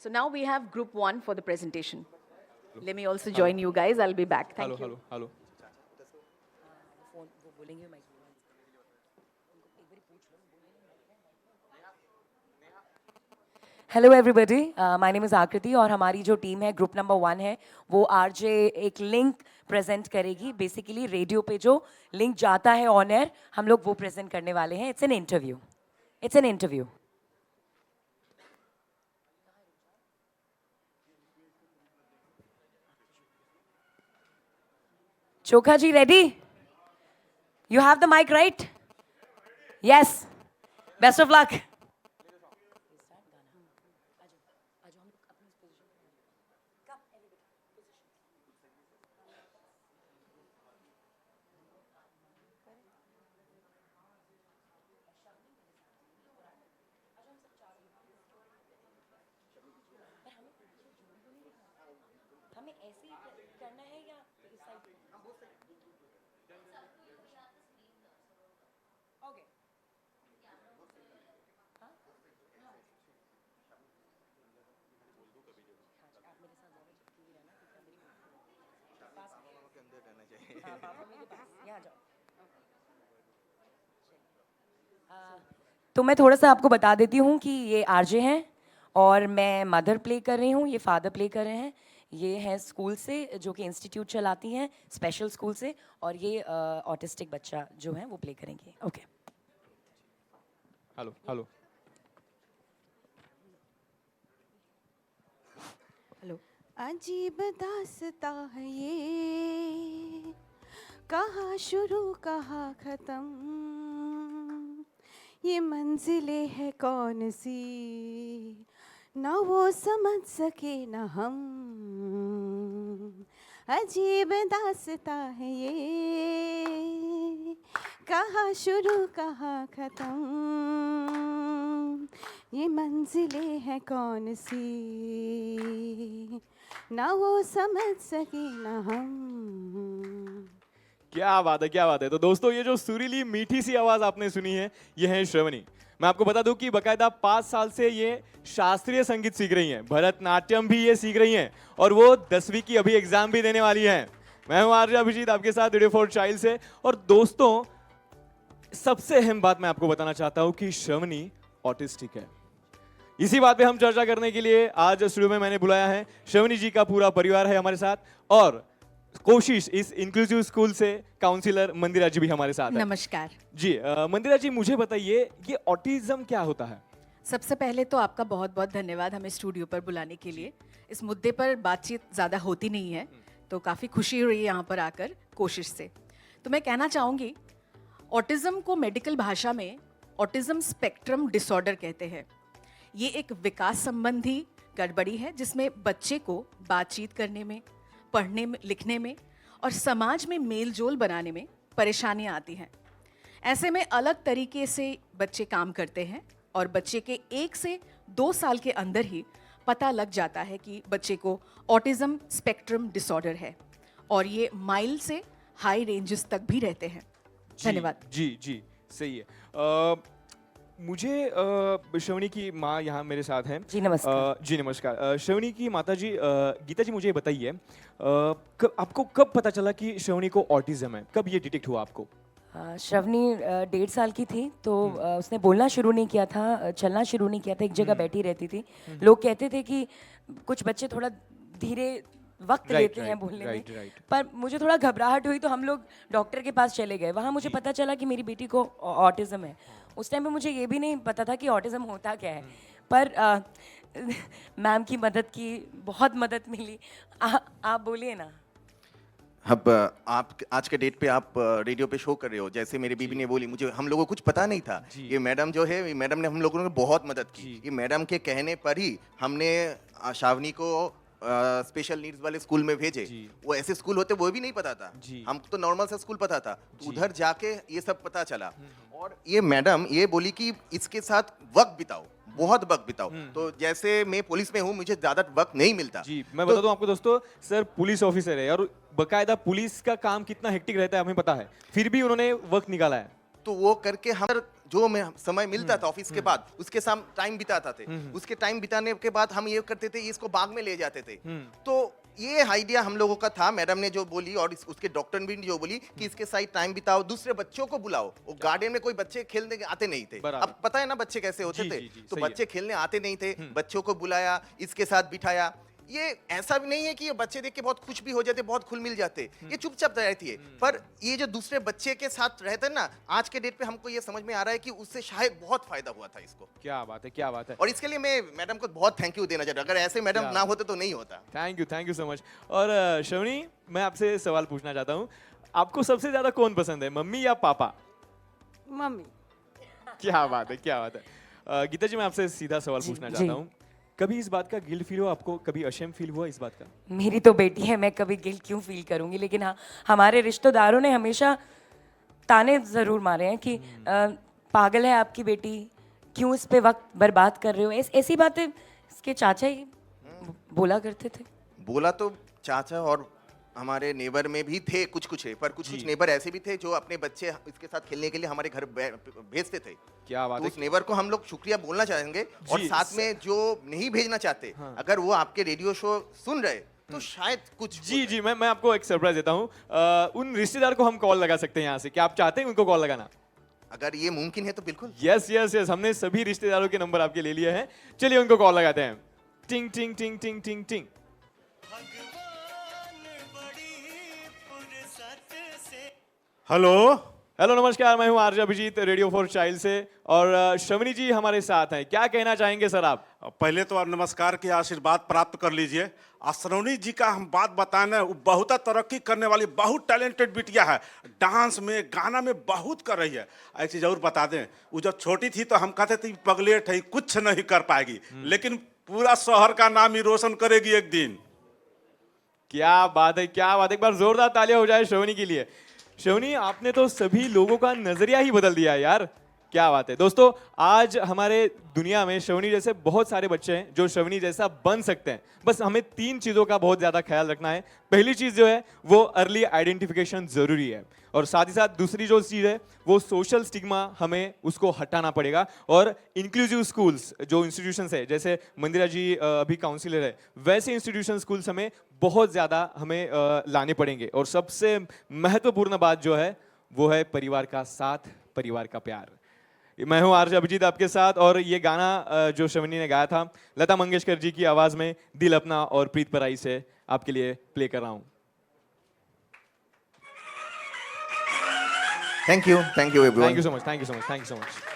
So now we have group 1 for the presentation. Let me also join you guys. I'll be back. Thank you. Hello hello everybody, my name is आकृति और हमारी जो team है group number 1 है वो RJ एक link present करेगी. Basically radio पे जो लिंक जाता है ऑन एयर हम लोग वो प्रेजेंट करने वाले हैं. It's an interview. Chokha ji ready? You have the mic right? Yes, best of luck. हमें ऐसे ही करना है या इस साइड? ओके. तो मैं थोड़ा सा आपको बता देती हूँ कि ये आरजे हैं और मैं मदर प्ले कर रही हूँ, ये फादर प्ले कर रहे हैं. ये हैं स्कूल से जो कि इंस्टीट्यूट चलाती हैं, स्पेशल स्कूल से, और ये ऑटिस्टिक बच्चा जो है वो प्ले करेंगे. ओके. Hello hello. अजीब दास्ता है ये, कहाँ शुरू कहाँ खत्म, ये मंजिलें है कौन सी, ना वो समझ सके ना हम. अजीब दास्ता है ये, कहाँ शुरू कहाँ खत्म, ये मंजिलें हैं कौन सी, ना वो समझ सके ना हम. क्या बात है. तो दोस्तों, ये जो सुरीली मीठी सी आवाज आपने सुनी है, ये है श्रवणी. मैं आपको बता दूं कि बकायदा 5 साल से ये शास्त्रीय संगीत सीख रही हैं, भरतनाट्यम भी ये सीख रही हैं और वो 10वीं की अभी एग्जाम भी देने वाली हैं. मैं हूं आरजे अभिजीत आपके साथ रेडियो फॉर चाइल्ड से. और दोस्तों, सबसे अहम बात मैं आपको बताना चाहता हूं कि श्रवणी ऑटिस्टिक है. इसी बात पे हम चर्चा करने के लिए आज स्टूडियो में मैंने बुलाया है. श्रवणी जी का पूरा परिवार है हमारे साथ और कोशिश इस इंक्लूसिव स्कूल से काउंसिलर मंदिरा जी भी हमारे साथ है. नमस्कार जी मंदिरा जी, मुझे बताइए ये ऑटिज्म क्या होता है? सबसे पहले तो आपका बहुत बहुत धन्यवाद हमें स्टूडियो पर बुलाने के लिए. इस मुद्दे पर बातचीत ज़्यादा होती नहीं है, तो काफ़ी खुशी हुई यहाँ पर आकर कोशिश से. तो मैं कहना चाहूँगी, ऑटिज़म को मेडिकल भाषा में ऑटिज़म स्पेक्ट्रम डिसऑर्डर कहते हैं. ये एक विकास संबंधी गड़बड़ी है जिसमें बच्चे को बातचीत करने में, पढ़ने में, लिखने में और समाज में मेल जोल बनाने में परेशानियां आती हैं. ऐसे में अलग तरीके से बच्चे काम करते हैं और बच्चे के 1 से 2 साल के अंदर ही पता लग जाता है कि बच्चे को ऑटिज़म स्पेक्ट्रम डिसऑर्डर है और ये माइल्ड से हाई रेंजेस तक भी रहते हैं. धन्यवाद. जी सही है. मुझे श्रवणी की माँ यहाँ मेरे साथ हैं. जी नमस्कार. जी नमस्कार. श्रवणी की माता जी गीता जी, मुझे बताइए आपको कब पता चला कि श्रवणी को ऑटिज्म है? कब ये डिटेक्ट हुआ आपको? श्रवणी 1.5 साल की थी तो उसने बोलना शुरू नहीं किया था, चलना शुरू नहीं किया था, एक जगह बैठी रहती थी. लोग कहते थे कि कुछ बच्चे थोड़ा धीरे वक्त लेते हैं बोलने में. पर मुझे थोड़ा घबराहट हुई तो हम लोग डॉक्टर के पास चले गए. वहाँ मुझे पता चला कि मेरी बेटी को ऑटिज्म है. उस टाइम में मुझे ये भी नहीं पता था कि ऑटिज्म होता क्या है. पर मैम की मदद की, बहुत मदद मिली. आप बोलिए ना. अब आप आज के डेट पे आप रेडियो पे शो कर रहे हो, जैसे मेरी बीबी ने बोली, मुझे हम लोगों को कुछ पता नहीं था. ये मैडम जो है, ये मैडम ने हम लोगों को बहुत मदद की. ये मैडम के कहने पर ही हमने श्रावणी को स्पेशल नीड्स वाले स्कूल में भेजे. वो ऐसे स्कूल होते वो भी नहीं पता था, हमको तो नॉर्मल सा स्कूल पता था. तो उधर जाके ये सब पता चला और ये मैडम ये बोली कि इसके साथ वक्त बिताओ, बहुत वक्त बिताओ. तो जैसे मैं पुलिस में हूँ, मुझे ज्यादा वक्त नहीं मिलता. जी मैं बता दूं आपको दोस्तों, सर पुलिस ऑफिसर है और बकायदा पुलिस का काम कितना हेक्टिक रहता है हमें पता है, फिर भी उन्होंने वक्त निकाला है. तो वो करके हम जो मैं समय मिलता था ऑफिस के बाद उसके साथ टाइम बिताता थे। उसके टाइम बिताने के बाद हम ये करते थे, इसको बाग में ले जाते थे। तो ये आइडिया हम लोगों का था, मैडम ने जो बोली और उसके डॉक्टर भी जो बोली कि इसके साथ टाइम बिताओ, दूसरे बच्चों को बुलाओ। वो गार्डन में कोई बच्चे खेलने के आते नहीं थे। बराबर। अब पता है ना बच्चे कैसे होते जी, थे। जी, जी, तो सही है। बच्चे खेलने आते नहीं थे, बच्चों को बुलाया, इसके साथ बिठाया। ये ऐसा भी नहीं है कि ये बच्चे देख के बहुत खुश भी हो जाते, बहुत खुल मिल जाते। ये चुपचाप रहती है। पर ये जो दूसरे बच्चे के साथ रहते हैं ना, आज के डेट पे हमको ये समझ में आ रहा है कि उससे शायद बहुत फायदा हुआ था इसको। क्या बात है, क्या बात है। और इसके लिए मैं मैडम को बहुत थैंक यू देना चाहता हूँ। अगर ऐसे मैडम क्या ना होते तो नहीं होता। Thank you so much. और श्रवणी, मैं आपसे सवाल पूछना चाहता हूँ, आपको सबसे ज्यादा कौन पसंद है, मम्मी या पापा? मम्मी। क्या बात है, क्या बात है। गीता जी, मैं आपसे सीधा सवाल पूछना जी। चाहता हूँ, कभी इस बात का गिल्ट फील हुआ आपको, कभी अशेम फील हुआ इस बात का? मेरी तो बेटी है, मैं कभी गिल्ट क्यों फील करूंगी। लेकिन हाँ, हमारे रिश्तेदारों ने हमेशा ताने ज़रूर मारे हैं कि पागल है आपकी बेटी, क्यों इस पे वक्त बर्बाद कर रहे हो। ऐसी बातें इसके चाचा ही बोला करते थे। बोला तो चाचा और हमारे नेबर में भी थे कुछ है, पर कुछ नेबर ऐसे भी थे जो अपने बच्चे इसके साथ खेलने के लिए हमारे घर भेजते थे। क्या बात तो है। उस नेबर को हम लोग शुक्रिया बोलना चाहेंगे। और जी, साथ में जो नहीं भेजना चाहते, अगर वो आपके रेडियो शो सुन रहे तो शायद कुछ जी जी, मैं आपको एक सरप्राइज देता हूँ। उन रिश्तेदार को हम कॉल लगा सकते हैं यहाँ से, क्या आप चाहते हैं उनको कॉल लगाना? अगर ये मुमकिन है तो बिल्कुल। यस यस यस, हमने सभी रिश्तेदारों के नंबर आपके ले लिए हैं। चलिए उनको कॉल लगाते हैं। टिंग टिंग टिंग टिंग टिंग टिंग। हेलो। हेलो नमस्कार, मैं हूं RJ Abhijeet, radio for child से। और श्रवणी जी हमारे साथ हैं, क्या कहना चाहेंगे सर आप? पहले तो नमस्कार के आशीर्वाद प्राप्त कर लीजिए। श्रवणी जी का हम बात बताएं ना, वो बहुत तरक्की करने वाली, बहुत टैलेंटेड बिटिया है। डांस में, गाना में बहुत कर रही है। एक चीज और बता दें, वो जब छोटी थी तो हम कहते थे पगलेट है, कुछ नहीं कर पाएगी, लेकिन पूरा शहर का नाम ही रोशन करेगी एक दिन। क्या बात है, क्या बात है। एक बार जोरदार तालियां हो जाए श्रवणी के लिए। श्रवणी, आपने तो सभी लोगों का नजरिया ही बदल दिया है यार, क्या बात है। दोस्तों, आज हमारे दुनिया में श्रवणी जैसे बहुत सारे बच्चे हैं जो श्रवणी जैसा बन सकते हैं। बस हमें 3 चीजों का बहुत ज्यादा ख्याल रखना है। पहली चीज जो है वो अर्ली आइडेंटिफिकेशन जरूरी है, और साथ ही साथ दूसरी जो चीज है वो सोशल स्टिग्मा, हमें उसको हटाना पड़ेगा। और इंक्लूसिव स्कूल्स जो इंस्टीट्यूशंस है, जैसे मंदिरा जी अभी काउंसिलर है, वैसे इंस्टीट्यूशन स्कूल्स हमें बहुत ज्यादा हमें लाने पड़ेंगे। और सबसे महत्वपूर्ण बात जो है वो है परिवार का साथ, परिवार का प्यार। मैं हूं आरजे अभिजीत आपके साथ, और ये गाना जो श्रवणी ने गाया था लता मंगेशकर जी की आवाज में, दिल अपना और प्रीत पराई से आपके लिए प्ले कर रहा हूं। Thank you everyone. Thank you so much, thank you so much, thank you so much.